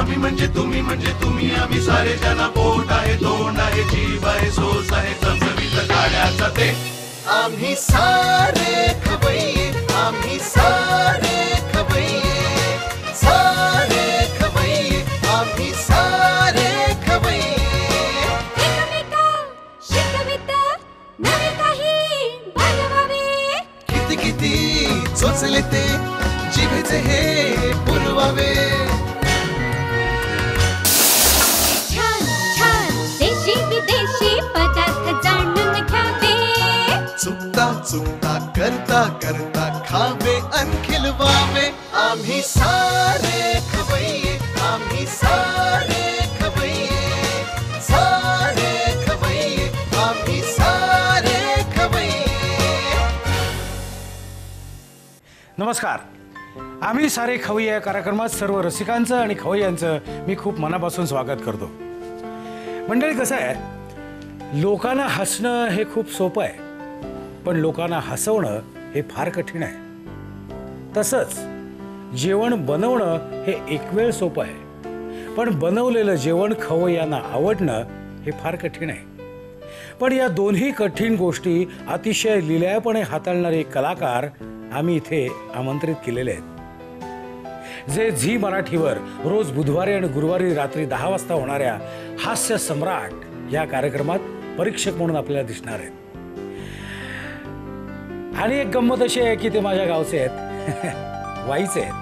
आम्ही म्हणजे तुम्ही आम्ही सारे जना पोट आहे तोंड आहे जीभ आहे सोस आहे चमचमीत गाड्याचा ते आम्ही सारे खवय्ये आम्ही सारे खवय्ये सारे खवय्ये आम्ही सारे खवय्ये एकमेका शिकवित नवे काही बनवावे किती किती चोचले ते जिभेचे हे पुरवावे छान छान देशी विदेशी पदार्थ जाणून घ्यावे चुकता चुकता करता करता खावे अन खिलवावे आम्ही सारे खवय्ये आम्ही सारे खवय्ये सारे खवय्ये आम्ही सारे खवय्ये नमस्कार. आम्ही सारे खवय्ये या कार्यक्रमात सर्व रसिकांचं आणि खवय्यांचं मी खूप मनापासून स्वागत करतो. मंडळी, कसं आहे, लोकांना हसणं हे खूप सोपं आहे, पण लोकांना हसवणं हे फार कठीण आहे. तसंच जेवण बनवणं हे एक वेळ सोपं आहे, पण बनवलेलं जेवण खवय्यांना आवडणं हे फार कठीण आहे. पण या दोन्ही कठीण गोष्टी अतिशय लिलयापणे हाताळणारे कलाकार आम्ही इथे आमंत्रित केलेले आहेत, जे झी मराठीवर रोज बुधवारी आणि गुरुवारी रात्री 10 वाजता होणाऱ्या हास्य सम्राट या कार्यक्रमात परीक्षक म्हणून आपल्याला दिसणार आहेत. आणि एक गंमत अशी आहे की ते माझ्या गावचे आहेत, वाईचे आहेत.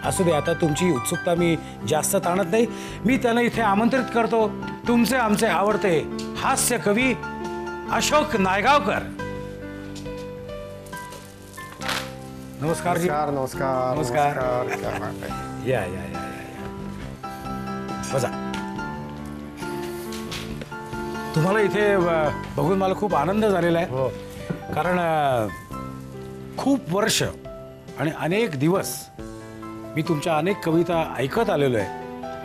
असू दे, आता तुमची उत्सुकता मी जास्त ताणत नाही. मी त्यांना इथे आमंत्रित करतो, तुमचे आमचे आवडते हास्य कवी अशोक नायगावकर. नमस्कार जी. नमस्कार नमस्कार. नमस्कार. या या या या बसा. तुम्हाला इथे बघून मला खूप आनंद झालेला आहे. हो. कारण खूप वर्ष आणि अनेक दिवस मी तुमच्या अनेक कविता ऐकत आलेलो आहे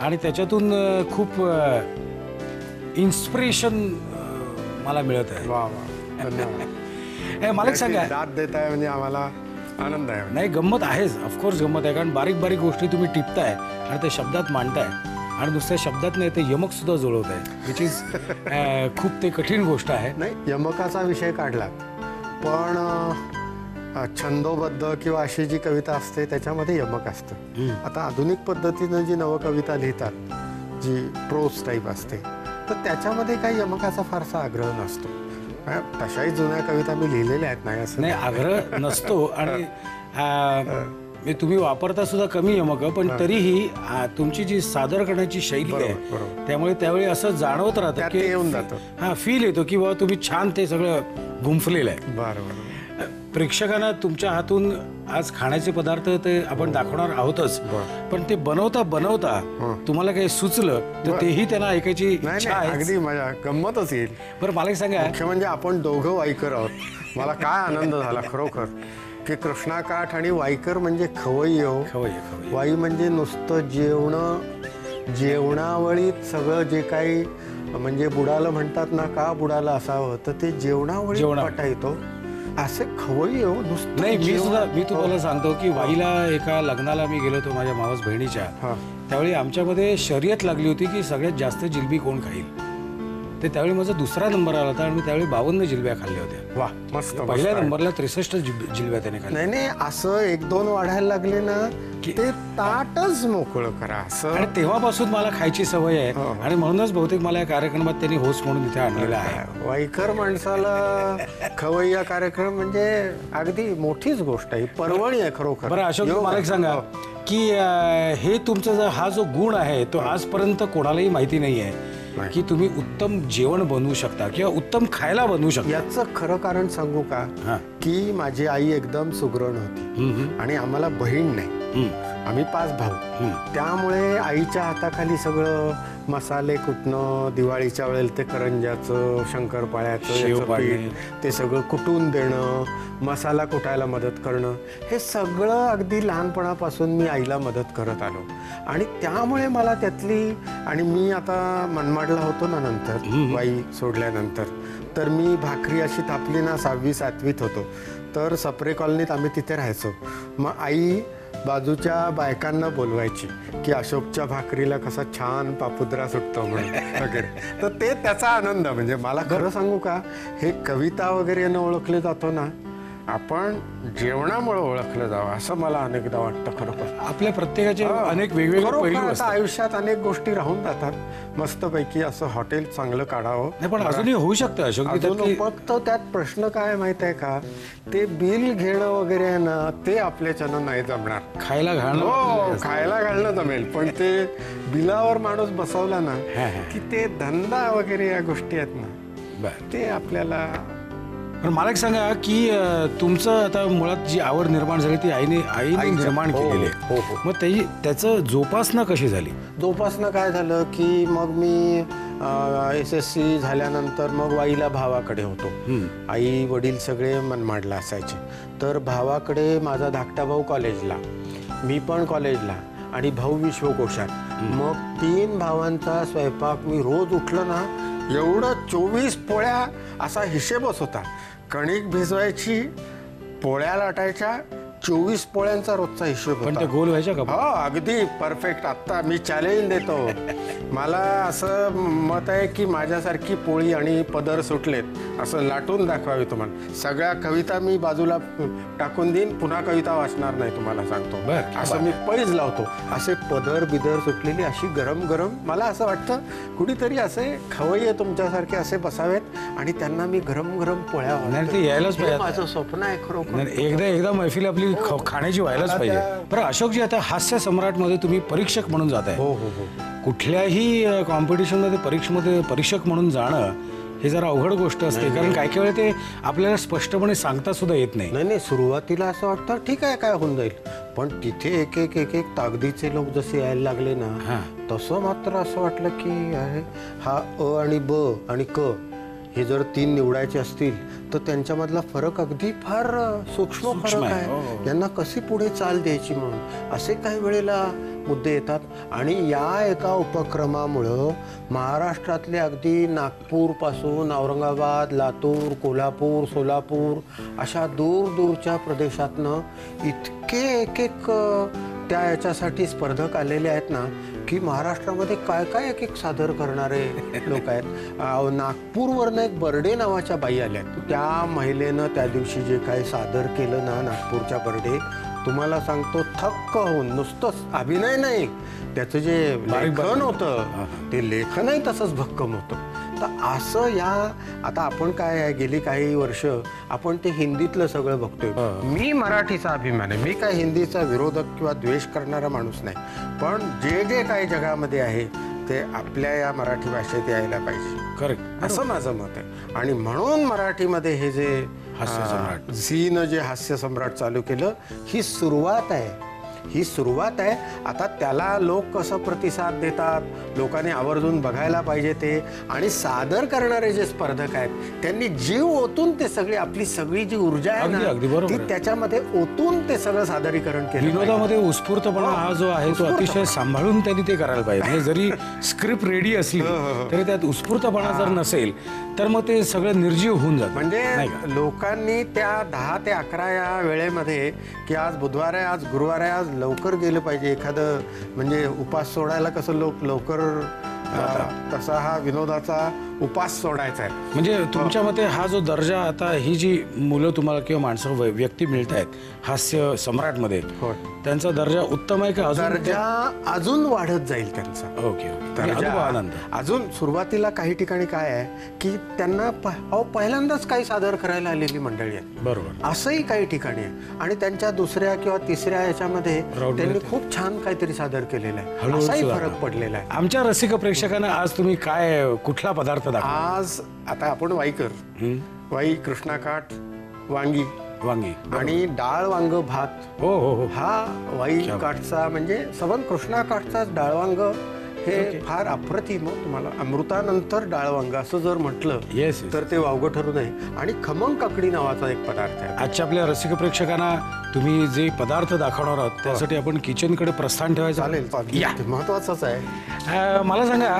आणि त्याच्यातून खूप इन्स्पिरेशन मला मिळत आहे. वा वा, धन्यवाद. मला एक सांगा. दाद देताय म्हणजे आम्हाला आनंद आहे. नाही, गंमत आहेच, ऑफकोर्स गंमत आहे, कारण बारीक बारीक गोष्टी तुम्ही टिपताय आणि ते शब्दात मांडताय आणि नुसत्या शब्दात नाही, ते यमक सुद्धा जुळवत आहे, विच इज खूप ते कठीण गोष्ट आहे. नाही, यमकाचा विषय काढला, पण छंदोबद्ध किंवा अशी जी कविता असते त्याच्यामध्ये यमक असतं. आता आधुनिक पद्धतीनं जी नवकविता लिहितात, जी प्रोज टाईप असते, तर त्याच्यामध्ये काही यमकाचा फारसा आग्रह नसतो. तशाही जुन्या कविता मी लिहिलेल्या आहेत, नाही असं नाही, आग्रह नसतो. आणि तुम्ही वापरता सुद्धा कमी यमक, पण तरीही तुमची जी सादर करण्याची शैली आहे त्यामुळे त्यावेळी असं जाणवत राहतं की येऊन जातं. हा फील येतो की बाबा तुम्ही छान ते सगळं गुंफलेलं आहे. बरोबर. प्रेक्षकांना तुमच्या हातून आज खाण्याचे पदार्थ ते आपण दाखवणार आहोतच, पण ते बनवता बनवता तुम्हाला काही सुचलं तर तेही त्यांना ऐकायची इच्छा आहे. अगदी मजा गंमतच येईल. बरं, मला एक सांगा. मुख्य म्हणजे आपण दोघं वाईकर आहोत. मला काय आनंद झाला खरोखर की कृष्णाकाठ आणि वाईकर म्हणजे खवय्ये हो. खवय्ये. वाई म्हणजे नुसतं जेवणावळीत सगळं जे काही म्हणजे बुडालं म्हणतात ना, का बुडालं असावं, तर ते जेवणावळीत वाटा येतो असे खवय्ये हो. नुसतं नाही, मी तुम्हाला सांगतो की वाईला एका लग्नाला मी गेलो होतो माझ्या मावस बहिणीच्या. त्यावेळी आमच्यामध्ये शर्यत लागली होती की सगळ्यात जास्त जिलबी कोण खाईल. ते त्यावेळी माझा दुसरा नंबर आला होता आणि मी त्यावेळी 52 जिलब्या खाल्ल्या होत्या. वा, मस्त. पहिल्या नंबरला 63 जिलब्या त्याने खाल्ल्या. नाही, असं 1-2 वाढायला लागले ना की ते ताटच मोकळं करा असं. आणि तेव्हापासून मला खायची सवय आहे आणि म्हणूनच बहुतेक मला या कार्यक्रमात त्यांनी होस्ट म्हणून इथे आणलेला आहे. वाईकर माणसाला खवय्या कार्यक्रम म्हणजे अगदी मोठीच गोष्ट आहे, पर्वणी आहे खरोखर. बरं अशोक, मला एक सांगा की हे तुमचा हा जो गुण आहे तो आजपर्यंत कोणालाही माहिती नाही आहे की तुम्ही उत्तम जेवण बनवू शकता किंवा उत्तम खायला बनवू शकता. याचं खरं कारण सांगू का, की माझी आई एकदम सुगरण होती आणि आम्हाला बहीण नाही, आम्ही 5 भाऊ. त्यामुळे आईच्या हाताखाली सगळं मसाले कुटणं, दिवाळीच्या वेळेला ते करंज्याचं, शंकरपाळ्याचं पीठ ते सगळं कुटून देणं, मसाला कुटायला मदत करणं, हे सगळं अगदी लहानपणापासून मी आईला मदत करत आलो. आणि त्यामुळे मला त्यातली, आणि मी आता मनमाडला होतो ना नंतर, वाई सोडल्यानंतर, तर मी भाकरी अशी थापली ना 6वी 7वीत होतो, तर सप्रे कॉलनीत आम्ही तिथे राहायचो. मग आई बाजूच्या बायकांना बोलवायची की अशोकच्या भाकरीला कसा छान पापुद्रा सुटतो म्हणून वगैरे. तर ते त्याचा आनंद. म्हणजे मला खरं सांगू का, हे कविता वगैरे यानं ओळखले जातो ना, आपण जेवणामुळे ओळखलं जावं असं मला अनेकदा वाटतं. खरोखर आपल्या प्रत्येकाचे अनेक वेगवेगळे खरोखर पैलू आता असतात. आयुष्यात अनेक गोष्टी राहून जातात. मस्तपैकी असं हॉटेल चांगलं काढावं. नाही, पण अजूनही होऊ शकतं अशोक. अजून फक्त त्यात प्रश्न काय माहित आहे का, ते बिल घेणं वगैरे आहे ना, ते आपल्याच्यानं नाही जमणार. खायला घालणं हो, खायला घालणं जमेल, पण ते बिलावर माणूस बसवला ना की ते धंदा वगैरे या गोष्टी आहेत ना, बरं. ते आपल्याला. पण मला एक सांगा की तुमचं आता मुळात जी आवड निर्माण झाली ती आईने निर्माण केलेली आहे. हो, हो. मग त्याचं जोपासना कशी झाली? जोपासनं काय झालं की मग मी SSC झाल्यानंतर मग वाईला भावाकडे होतो. आई वडील सगळे मनमाडला असायचे. तर भावाकडे माझा धाकटा भाऊ कॉलेजला, मी पण कॉलेजला, आणि भाऊ विश्वकोशात. मग 3 भावांचा स्वयंपाक मी रोज उठलं ना, एवढं 24 पोळ्या असा हिशेबच होता. कणिक भिजवायची, पोळ्या लाटायच्या, 24 पोळ्यांचा रोजचा हिशोब पण होता. ते गोल व्हायच्या का? हो, अगदी परफेक्ट. आत्ता मी चॅलेंज देतो. मला असं मत आहे की माझ्यासारखी पोळी आणि पदर सुटलेत असं लाटून दाखवावी तुम्हाला. सगळ्या कविता मी बाजूला टाकून देईन, पुन्हा कविता वाचणार नाही तुम्हाला सांगतो. बरं, असं मी पैज लावतो. असे पदर बिदर सुटलेली अशी गरम गरम. मला असं वाटतं कुणीतरी असे खवय्ये तुमच्यासारखे असे बसावेत आणि त्यांना मी गरम गरम पोळ्या नाही, ते यायलाच हे पाहिजे. माझं स्वप्न आहे खरोखर. एकदा मैफिल आपली खाण्याची व्हायलाच पाहिजे. बरं अशोकजी, आता हास्य सम्राटमध्ये तुम्ही परीक्षक म्हणून जाताय. हो हो हो. कुठल्याही कॉम्पिटिशनमध्ये परीक्षक म्हणून जाणं हे जरा अवघड गोष्ट असते. कारण काही वेळा ते आपल्याला स्पष्टपणे सांगता सुद्धा येत नाही. नाही, सुरुवातीला असं वाटतं ठीक आहे, काय होऊन जाईल. पण तिथे एक एक ताकदीचे लोक जसे यायला लागले ना, तसं मात्र असं वाटलं की अरे हा अ आणि ब आणि क हे जर 3 निवडायचे असतील तर त्यांच्यामधला फरक अगदी फार सूक्ष्म फरक आहे. यांना कशी पुढे चाल द्यायची म्हणून असे काही वेळेला मुद्दे येतात. आणि या एका उपक्रमामुळं महाराष्ट्रातले अगदी नागपूरपासून औरंगाबाद, लातूर, कोल्हापूर, सोलापूर अशा दूरदूरच्या प्रदेशातनं इतके एक त्या याच्यासाठी स्पर्धक आलेले आहेत ना की महाराष्ट्रामध्ये काय काय एक सादर करणारे लोक आहेत. नागपूरवरनं एक बर्डे नावाच्या बाई आल्या. त्या महिलेनं त्या दिवशी जे काही सादर केलं ना नागपूरच्या बर्डे, तुम्हाला सांगतो थक्क होऊन, नुसतंच अभिनय नाही, त्याचं जे लेखन होतं ते लेखनही तसंच भक्कम होतं. तर असं या आता आपण काय आहे, गेली काही वर्ष आपण ते हिंदीतलं सगळं बघतोय. मी मराठीचा अभिमान आहे. मी काय हिंदीचा विरोधक किंवा द्वेष करणारा माणूस नाही. पण जे काही जगामध्ये आहे ते आपल्या या मराठी भाषेत यायला पाहिजे. करेक्ट, असं माझं मत आहे. आणि म्हणून मराठीमध्ये हे जे हास्य सम्राट झीनं जे हास्य सम्राट चालू केलं, ही सुरुवात आहे. आता त्याला लोक कसं प्रतिसाद देतात, लोकांनी आवर्जून बघायला पाहिजे ते. आणि सादर करणारे जे स्पर्धक आहेत त्यांनी जीव ओतून ते सगळे, आपली सगळी जी ऊर्जा आहे ना ती त्याच्यामध्ये ओतून ते सगळं सादरीकरण केलं. विनोदामध्ये उत्स्फूर्तपणा हा जो आहे तो अतिशय सांभाळून त्यांनी ते करायला पाहिजे. म्हणजे जरी स्क्रिप्ट रेडी असली तरी त्यात उत्स्फूर्तपणा जर नसेल तर मग ते सगळं निर्जीव होऊन जातं. म्हणजे लोकांनी त्या 10 ते 11 या वेळेमध्ये की आज बुधवार आहे, आज गुरुवार आहे, आज लवकर गेलं पाहिजे. एखादं म्हणजे उपास सोडायला कसं लोक लवकर, तसा हा विनोदाचा उपास सोडायचा आहे. म्हणजे तुमच्या मते हा जो दर्जा, आता ही जी मुलं तुम्हाला किंवा माणसं व्यक्ती मिळत आहेत हास्य सम्राटमध्ये, त्यांचा दर्जा उत्तम आहे का? दर्जा अजून वाढत जाईल त्यांचा. ओके. अजून सुरुवातीला काही ठिकाणी काय आहे की त्यांना पहिल्यांदाच काही सादर करायला आलेली मंडळी आहे. बरोबर. असंही काही ठिकाणी आहे. आणि त्यांच्या दुसऱ्या किंवा तिसऱ्या याच्यामध्ये त्यांनी खूप छान काहीतरी सादर केलेलं आहे. असाही फरक पडलेला आहे. आमच्या रसिक प्रेक्षकांना आज तुम्ही काय, कुठला पदार्थ दाखवा? आज आता आपण वाई, कृष्णाकाठ, वांगी आणि डाळ वांग भात. हो हो हो. हा वाई काठचा म्हणजे सबंध कृष्णाकाठचाच डाळ वांग हे फार अप्रतिम. तुम्हाला अमृतानंतर डाळ वांग असं जर म्हटलं तर ते वावगं ठरू नये. आणि खमंग काकडी नावाचा एक पदार्थ आहे. आजच्या आपल्या रसिक प्रेक्षकांना तुम्ही जे पदार्थ दाखवणार आहात त्यासाठी आपण किचनकडे प्रस्थान ठेवायचं. चालेल, महत्वाचंच आहे. मला सांगा,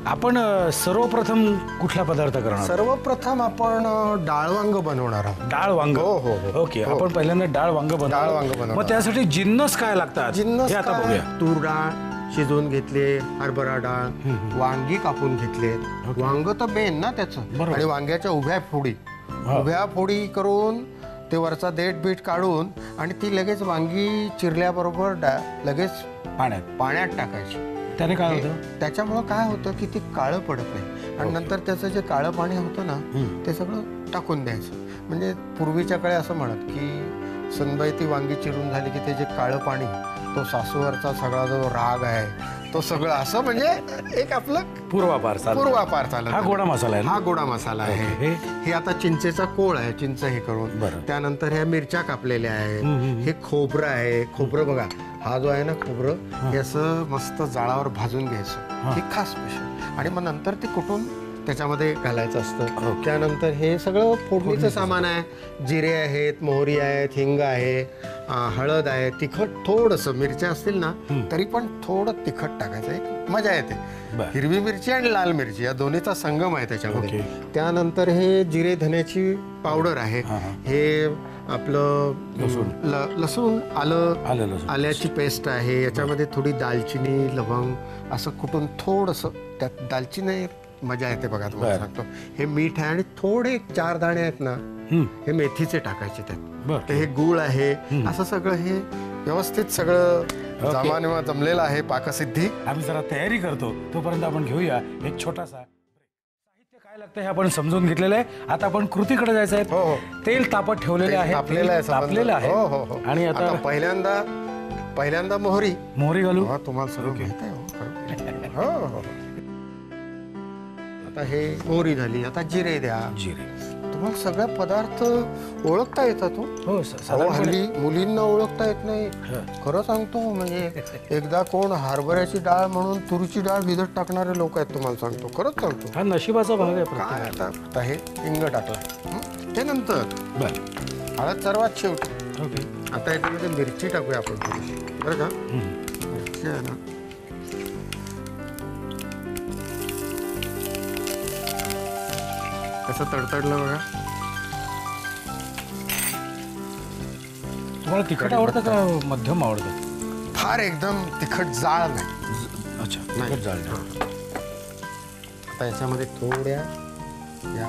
आपण सर्वप्रथम कुठला पदार्थ करणार आहोत? सर्वप्रथम आपण डाळ वांग बनवणार आहोत. डाळ वांग. हो, हो, हो. ओके, हो. आपण पहिल्यांदा डाळ वांग डाळ वांग बनवणार. मग त्यासाठी जिन्नस काय लागतात जिन्नस हे आता काय? बघूया. तूर डाळ शिजवून घेतले, हरभरा डाळ, वांगी कापून घेतलेत. वांग तर मेन ना त्याचं. बरोबर. आणि वांग्याच्या उभ्या फोडी करून ते वरचा देठ बीठ काढून आणि ती लगेच वांगी चिरल्याबरोबर लगेच पाण्यात टाकायची. त्याने काय होतं? त्याच्यामुळं काय होतं की ती काळं पडत नाही आणि नंतर त्याचं जे काळं पाणी होतं ना ते सगळं टाकून द्यायचं. म्हणजे पूर्वीच्या काळी असं म्हणत की सुनबाई ती वांगी चिरून झाली की ते जे काळं पाणी, तो सासूवरचा सगळा जो राग आहे तो सगळं असं म्हणजे एक आपलं पूर्वापार चालत. हा गोडा मसाला आहे ना? हा गोडा मसाला आहे. हे आता चिंचेचा कोळ आहे, चिंच हे करून. त्यानंतर ह्या मिरच्या कापलेल्या आहेत. हे खोबरं आहे. खोबरं बघा, हा जो आहे ना खोबरं, हे असं मस्त जाळावर भाजून घ्यायचं. हे खास स्पेशल. आणि मग नंतर ते कुटून त्याच्यामध्ये घालायचं असतं. त्यानंतर हे सगळं फोडणीचं सामान आहे. जिरे आहेत, मोहरी आहेत, हिंग आहे, हळद आहे, तिखट थोडंसं. मिरच्या असतील ना तरी पण थोडं तिखट टाकायचं. एक मजा येते. हिरवी मिरची आणि लाल मिरची या दोन्हीचा संगम आहे त्याच्यामध्ये. त्यानंतर हे जिरे धन्याची पावडर आहे. हे आपलं लसूण आल्याची पेस्ट आहे. याच्यामध्ये थोडी दालचिनी, लवंग असं कुठून थोडंसं. त्यात दालचिनी मजा येते बघा, तुम्हाला सांगतो. हे मीठ आहे आणि थोडे 4 दाणे आहेत ना हे मेथीचे टाकायचे त्यात. हे गूळ आहे. असं सगळं हे व्यवस्थित सगळं जमलेलं आहे. पाकसिद्धी. आम्ही जरा तयारी करतो, तोपर्यंत आपण घेऊया एक छोटासा. साहित्य काय लागतं हे आपण समजून घेतलेलं आहे. आता आपण कृतीकडे जायचं आहे. तेल तापत ठेवलेलं आहे. तापलेलं आहे. आणि आता पहिल्यांदा मोहरी घालू. तुम्हाला सगळं माहित आहे. हो. आता हे मोहरी झाली. आता जिरे द्या. तुम्हाला सगळे पदार्थ ओळखता येतात. हल्ली मुलींना ओळखता येत नाही. खरं सांगतो. म्हणजे एकदा कोण हरभऱ्याची डाळ म्हणून तुरीची डाळ भिजत टाकणारे लोक आहेत. तुम्हाला सांगतो, खरंच सांगतो. हा नशिबाचा भाग आहे. काय आता हे हिंग टाकला. ते नंतर हळद सर्वात शेवटी. आता याच्यामध्ये मिरची टाकूया आपण थोडीशी, बरं का. मिरची आहे ना, कसं तडतडलं बघा. तुम्हाला तिखट आवडतं का मध्यम आवडतं? फार एकदम तिखट जाळ नाही. अच्छा, तिखट जाळ. आता याच्यामध्ये थोड्या या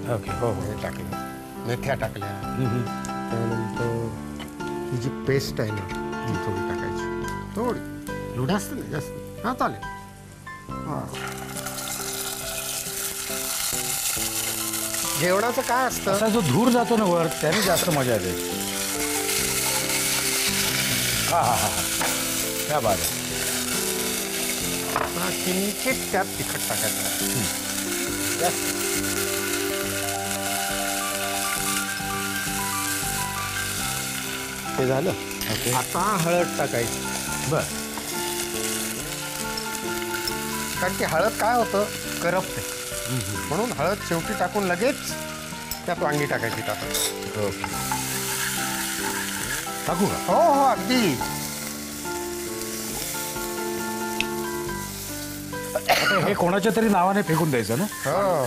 हे टाकलं, मेथ्या टाकल्या. त्यानंतर ही जी पेस्ट आहे ना ती थोडी टाकायची. थोडी, एवढं असतं नाही जास्त. हा चालेल. जेवणाचं काय असतं, असा जो धूर जातो ना वर, त्याने जास्त मजा येते. हा क्या बात आहे. किंचित त्यात तिखट टाकायचं. ते झालं. आता हळद टाकायची. बरं. कारण की हळद काय होतं, करपते. म्हणून हळद शेवटी टाकून लगेच त्यात वांगी टाकायची. टाकू का? हो हो, अगदी. हे कोणाच्या तरी नावाने फेकून द्यायचं ना. हो,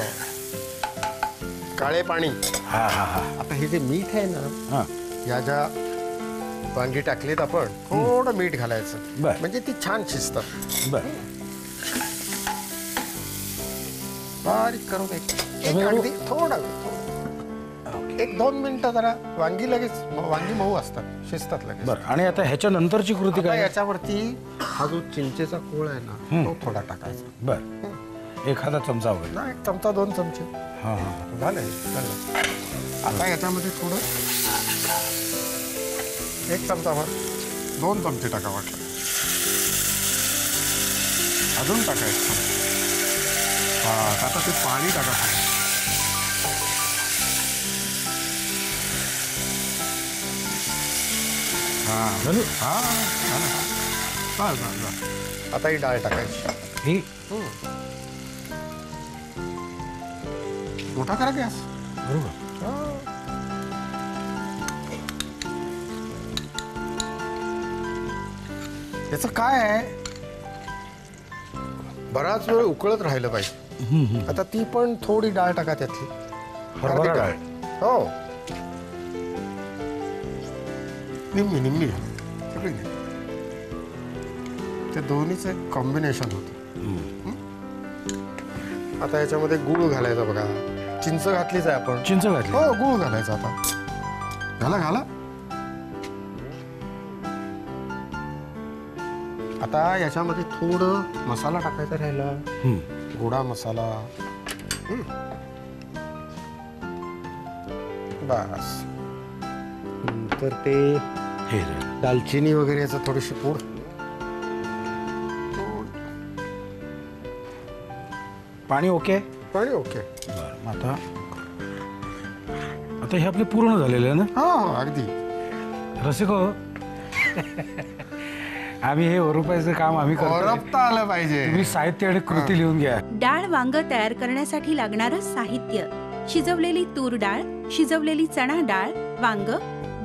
काळे पाणी. हा. आता हे जे मीठ आहे ना, या ज्या वांगी टाकलीत आपण, थोडं मीठ घालायचं. म्हणजे ती छान शिजतात. बरं. बारीक करून अगदी थोडा 1-2 मिनिटं जरा. वांगी मऊ असतात, शिजतात लगेच. बरं. आणि आता ह्याच्या नंतरची कृती काय? याच्यावरती हा जो चिंचेचा कोळ आहे ना तो थोडा टाकायचा. बरं. एखादा चमचा वगैरे. 1 चमचा 2 चमचे. झालं. आता याच्यामध्ये थोडं 1 चमचाभर 2 चमचे टाका वाटलं. अजून टाकायचं. आता ते पाणी टाका. आता ही डाळ टाकायची. मोठा करा गॅस. बरोबर. याचं काय आहे, बराच वेळ उकळत राहिलं पाहिजे. आता ती पण थोडी डाळ टाका त्यातली. हरभरा डाळ. हो, निम्मी निम्मी सगळी नाही. ते दोन्हीचं कॉम्बिनेशन होतं. आता याच्यामध्ये गूळ घालायचा बघा. चिंच घातलीच आहे आपण. चिंच घातली. हो, गूळ घालायचा आता. घाला घाला. आता याच्यामध्ये थोडं मसाला टाकायचा राहिला. गोडा मसाला. बस. नंतर ते हे दालचिनी वगैरे याचं थोडीशी पूड. पाणी ओके. पाणी ओके. बरं, आता आता हे आपले पूर्ण झालेले आहे ना. हो, अगदी. रसिक हो, आम्ही हे ओरपायचं काम आम्ही करतो. ओरपता आलं पाहिजे. तुम्ही साहित्य आणि कृती लिहून घ्या. डाळ वांग तयार करण्यासाठी लागणारं साहित्य: शिजवलेली तूर डाळ, शिजवलेली चणा डाळ, वांग,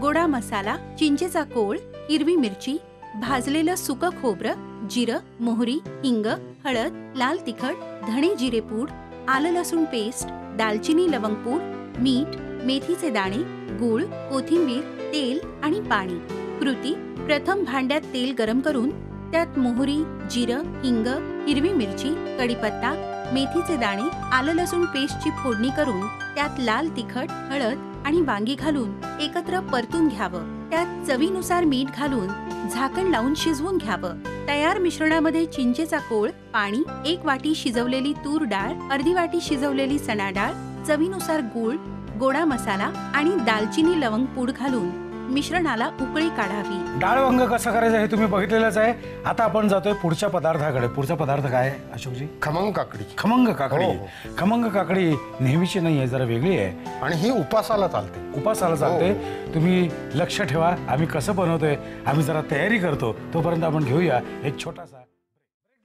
गोडा मसाला, चिंचेचा कोळ, हिरवी मिरची, भाजलेलं सुकं खोबरं, जिरं, मोहरी, हिंग, हळद, लाल तिखट, धणे जिरे पूड, आलं लसूण पेस्ट, दालचिनी लवंग पूड, मीठ, मेथीचे दाणे, गूळ, कोथिंबीर, तेल आणि पाणी. कृती: प्रथम भांड्यात तेल गरम करून त्यात मोहरी, जिरं, हिंग, हिरवी मिरची, कढीपत्ता, मेथीचे दाणे, आलं लसूण पेस्टची फोडणी करून त्यात लाल तिखट, हळद आणि वांगी घालून एकत्र परतून घ्यावं. त्यात चवीनुसार मीठ घालून झाकण लावून शिजवून घ्यावं. तयार मिश्रणामध्ये चिंचेचा कोळ, पाणी, 1 वाटी शिजवलेली तूर डाळ, अर्धी वाटी शिजवलेली चणा डाळ, चवीनुसार गूळ, गोडा मसाला आणि दालचिनी लवंग पूड घालून मिश्रणाला उकळी काढावी. डाळ वांग कसं करायचं हे तुम्ही बघितलेलंच आहे. आता आपण जातोय पुढच्या पदार्थाकडे. पुढचा पदार्थ काय आहे अशोकजी? खमंग काकडी. खमंग काकडी. हो. खमंग काकडी नेहमीची नाही आहे, जरा वेगळी आहे आणि ही उपासाला चालते. उपासाला चालते. तुम्ही लक्ष ठेवा, आम्ही कसं बनवतोय, आम्ही जरा तयारी करतो. तोपर्यंत आपण घेऊया एक छोटासा ब्रेक.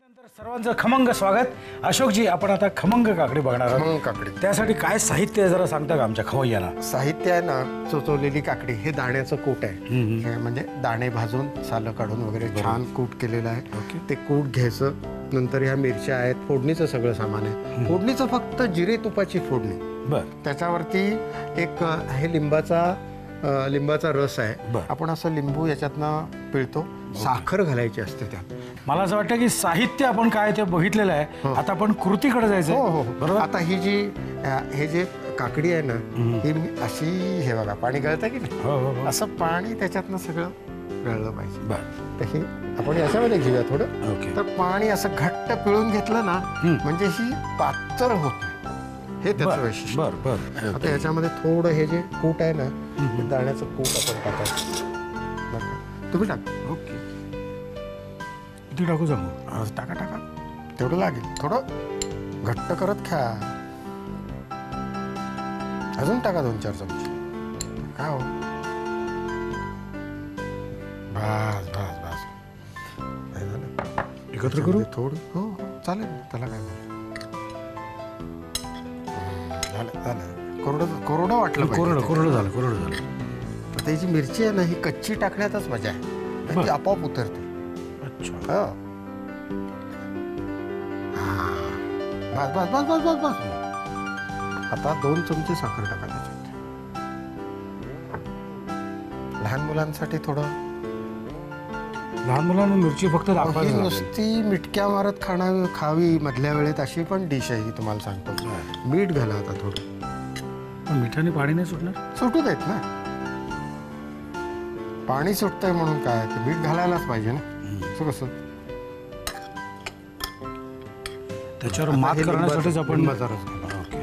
नंतर सर्वांचं खमंग स्वागत. अशोकजी, आपण आता खमंग काकडी बघणार आहोत. खमंग काकडी. त्यासाठी काय साहित्य आहे जरा सांगता का आमच्या खवय्यांना? साहित्य आहे ना, चोचवलेली काकडी. हे दाण्याचं कूट आहे. हे म्हणजे दाणे भाजून सालं काढून वगैरे छान कूट केलेलं आहे. ते कूट घ्यायचं. नंतर ह्या मिरच्या आहेत. फोडणीचं सगळं सामान आहे. फोडणीचं फक्त जिरे तुपाची फोडणी. बरं. त्याच्यावरती एक हे लिंबाचा रस आहे. आपण असं लिंबू याच्यातनं पिळतो. साखर घालायची असते त्यात. मला असं वाटतं की साहित्य आपण काय ते बघितलेलं आहे. आता आपण कृतीकडे जायचं. हो. बरोबर. आता हे जे काकडी आहे ना, ही अशी, हे बघा पाणी गळतं की नाही. हो. असं पाणी त्याच्यातनं सगळं गळलं पाहिजे. बरं. तर हे आपण याच्यामध्ये घेऊया थोडं. ओके. तर पाणी असं घट्ट पिळून घेतलं ना, म्हणजे ही पातळ होत नाही. हे त्याचं वैशिष्ट्य. बरं. आता याच्यामध्ये थोडं हे जे कूट आहे ना, हे दाण्याचं कूट आपण टाकायचं. बरं का? तुम्ही टाका. ओके. किती टाकू सांगू? टाका. तेवढं लागेल. थोडं घट्ट करत खा. अजून टाका 2-4 चमचे. काय हो, बस. काय झालं? एकत्र करू? थोडं. हो, चालेल. त्याला काय झालं. कोरडं वाटलं पाहिजे. कोरडं झालं. तर त्याची मिरची आहे ना, ही कच्ची टाकण्यातच मजा आहे. ती आपोआप उतरते. अच्छा. बस. आता 2 चमचे साखर टाका त्याच्यात. लहान मुलांसाठी थोडं. लहान मुलांना मिरची फक्त ही दाखवायची. नुसती मिटक्या मारत खावी मधल्या वेळेत, अशी पण डिश आहे ही, तुम्हाला सांगतो. मीठ घाला आता थोडं. मिठाने पाणी नाही सुटणार? सुटू देत ना. पाणी सुटतंय म्हणून काय, ते मीठ घालायलाच पाहिजे ना. कसं त्याच्यावर मात करण्यासाठीच आपण लिंबाचा रस घाला. ओके.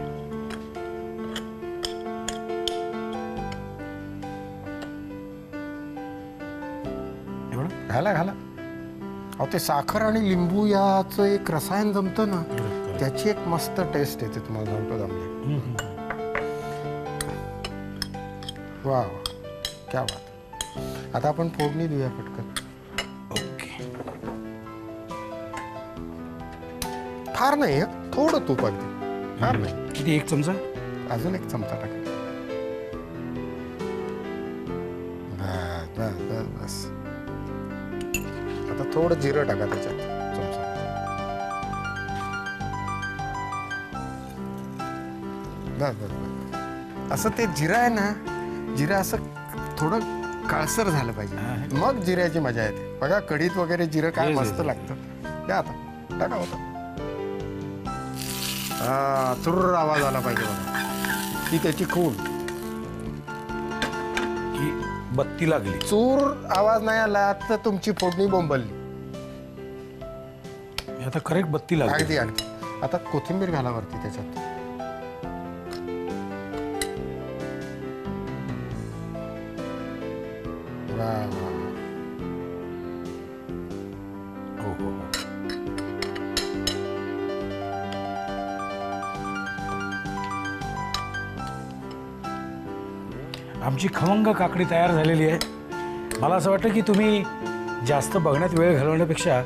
एवढं घाला. अहो, ते साखर आणि लिंबू याचं एक रसायन जमतं ना, त्याची एक मस्त टेस्ट येते. तुम्हाला सांगतो जमले. वा, क्या बात. आता आपण फोडणी देऊया पटकन. ओके. फार नाही, थोडं तूप, अगदी फार नाही. किती? 1 चमचा? अजून 1 चमचा टाका. बस. आता थोडं जिरं टाका त्याच्यात, चमचा. बस बस बस. असं ते जिरा आहे ना, जिरा असं थोडं काळसर झालं पाहिजे, मग जिऱ्याची मजा येते. बघा कढीत वगैरे जिरं काय येस, मस्त येस. लागतं. द्या आता, टाका होतं. हा, चुर्र आवाज आला पाहिजे बघा, ती त्याची खून. की बत्ती लागली. चूर आवाज नाही आला तर तुमची फोडणी बोंबलली. आता करेक्ट बत्ती लागली. अगदी अगदी. आता कोथिंबीर घाला वरती त्याच्यात. वा वा. हो हो हो. आमची खमंग काकडी तयार झालेली आहे. मला असं वाटतं की तुम्ही जास्त बघण्यात वेळ घालवण्यापेक्षा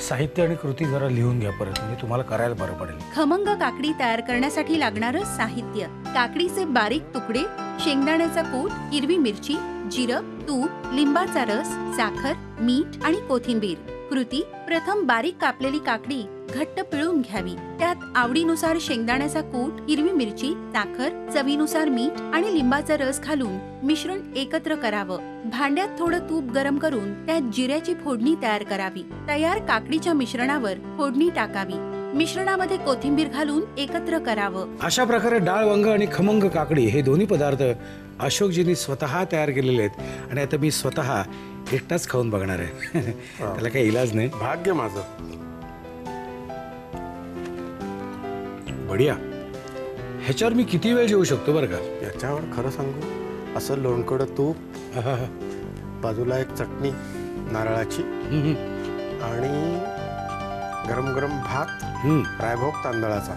साहित्य आणि कृती जरा लिहून घ्या परत, म्हणजे तुम्हाला करायला बरं पडेल. खमंग काकडी तयार करण्यासाठी लागणारं साहित्य: काकडीचे बारीक तुकडे, शेंगदाण्याचा कूट, हिरवी मिरची, जिरं, तूप, लिंबाचा रस, साखर, मीठ आणि कोथिंबीर. कृती: प्रथम बारीक कापलेली काकडी घट्ट पिळून घ्यावी. त्यात आवडीनुसार शेंगदाण्याचा कूट, हिरवी मिरची, साखर, चवीनुसार मीठ आणि लिंबाचा रस घालून मिश्रण एकत्र करावं. भांड्यात थोडं तूप गरम करून त्यात जिऱ्याची फोडणी तयार करावी. तयार काकडीच्या मिश्रणावर फोडणी टाकावी. मिश्रणामध्ये कोथिंबीर घालून एकत्र करावं. अशा प्रकारे डाळ वांग आणि खमंग काकडी हे दोन्ही पदार्थ अशोकजींनी स्वतः तयार केलेले आहेत आणि आता मी स्वतः एकटाच खाऊन बघणार आहे. त्याला काही इलाज नाही. भाग्य माझं. बढिया. ह्याच्यावर मी किती वेळ जेवू शकतो बरं का? याच्यावर खरं सांगू, असं लोणकडं तूप, बाजूला एक चटणी नारळाची आणि गरम गरम भात, रायभोग तांदळाचा.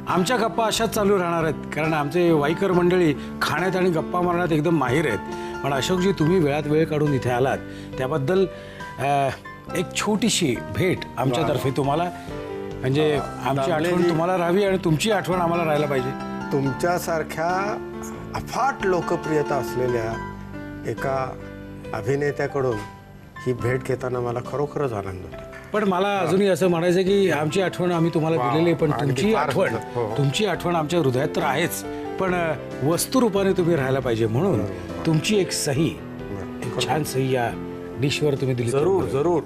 आमच्या गप्पा अशाच चालू राहणार आहेत, कारण आमचे वाईकर मंडळी खाण्यात आणि गप्पा मारण्यात एकदम माहीर आहेत. पण अशोकजी, तुम्ही वेळात वेळ काढून इथे आलात त्याबद्दल एक छोटीशी भेट आमच्यातर्फे तुम्हाला, म्हणजे आमची आठवण तुम्हाला राहावी आणि तुमची आठवण आम्हाला राहायला पाहिजे. तुमच्यासारख्या अफाट लोकप्रियता असलेल्या एका अभिनेत्याकडून ही भेट घेताना मला खरोखरच आनंद होतो. पण मला अजूनही असं म्हणायचं की आमची आठवण आम्ही तुम्हाला दिलेली आहे, पण तुमची आठवण आमच्या हृदयात तर आहेच, पण वस्तुरूपाने तुम्ही राहायला पाहिजे. म्हणून तुमची एक सही, एक छान सही या डिशवर तुम्ही दिली. जरूर जरूर.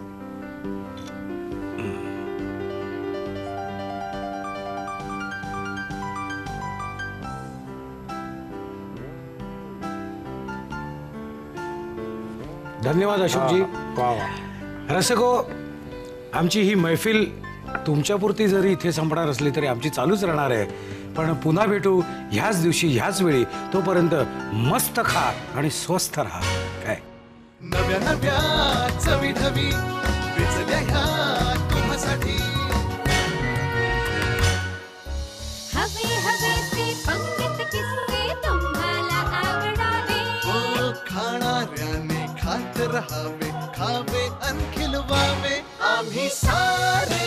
धन्यवाद अशोकजी. वा वा. रसिको, आमची ही मैफिल तुमच्यापुरती जरी इथे संपणार असली तरी आमची चालूच राहणार आहे. पण पुन्हा भेटू ह्याच दिवशी ह्याच वेळी. तोपर्यंत मस्त खा आणि स्वस्थ राहा. काय नव्या नव्या चवी ढवी विचल्या ह्या तुम्हासाठी. हवे हवेचे पंगत किस्से तुम्हाला आवडावे. खाणाऱ्याने खात रहावे, खावे अन खिलवावे. आम्ही सारे